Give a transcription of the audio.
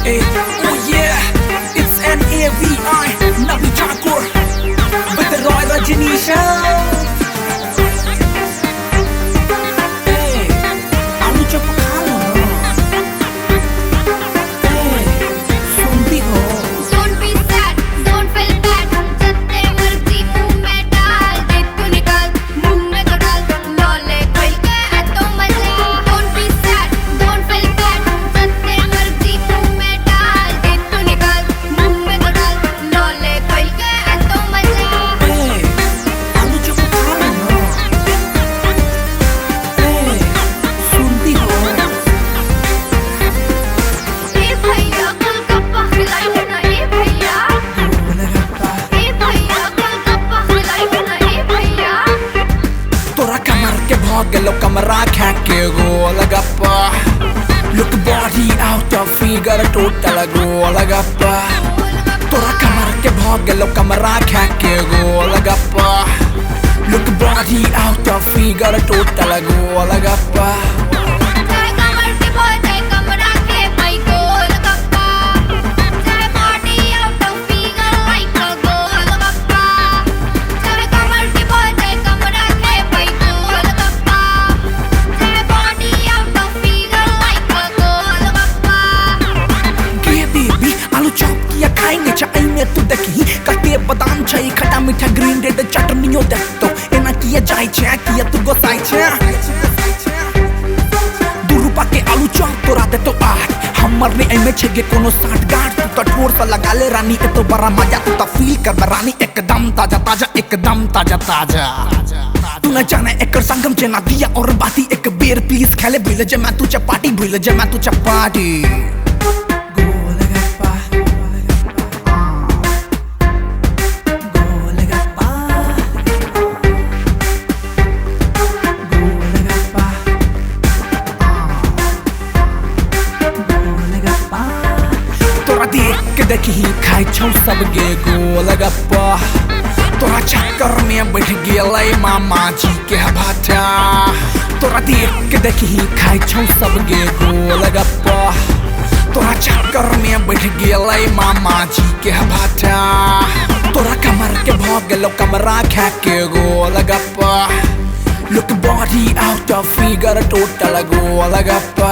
Hey, oh yeah, it's NAVI, Navi Thakur with the Roy Rajneesh. Hey, आलू चप खा लो ना. Hey, सुन भी हो. Don't be sad, don't feel bad. जितने मर्जी मुंह में डाल, दे तू निकाल, मुंह में तो डाल, लौले खोल के है तो मजा. Don't be sad, don't feel bad. जितने मर्जी मुंह में डाल, दे तू निकाल, मुंह में तो डाल, लौले खोल के है तो मजा. Hey, आलू चप खा लो ना. Hey, सुन भी हो. ए भैया गोलगप्पा खिलाइए ना ए भैया. गोलगप्पा. ए भैया गोलगप्पा खिलाइए ना ए भैया. तोरा कमर के भाग लो कमरा खा के golgappa. Look body out of figure total golgappa. तोरा कमर के भाग लो कमरा खा के golgappa. Look body out of figure total golgappa. जय कमर के बोल जय कमरा के भाई गोलगप्पा. जय body out of figure like अ गोलगप्पा. जय कमर के बोल जय कमरा के भाई गोलगप्पा. जय body out of figure like अ गोलगप्पा. के बेबी आलू चॉप किया खाएंगे चाय में तू देखी कटे बादाम चाय खट्टा मीठा ग्रीन रेड चटनियों देख तो एना किया जाय छे किया तू गोसाई छे. दू रुपा के आलू चॉप तोरा दे तो आठ हमर ने एमे छेगे कोनो 60 गांठ तू तो ठोर सा लगा ले रानी ए तो बड़ा मजा तू तो फील कर रानी एकदम ताजा ताजा एकदम ताजा ताजा. तू न जाने एकर संगम जना दिया और बाती एक बेर प्लीज खेले भूल जे मैं तू चपाटी भूल जे मैं तू चपाटी. गोलगप्पा गोलगप्पा गोलगप्पा गोलगप्पा. तोरा देख के देखी खाइ छौ सब गे गोलगप्पा. तोरा चक्कर में बैठ गेलै मामा जी के भाटा. तोरा देख के देखी खाइ छौ सब गे गोलगप्पा. तोरा चक्कर में बैठ गेलै मामा जी के भाटा. तोरा कमर के भाग गेलो कमरा खा के golgappa. Look body out of figure total golgappa.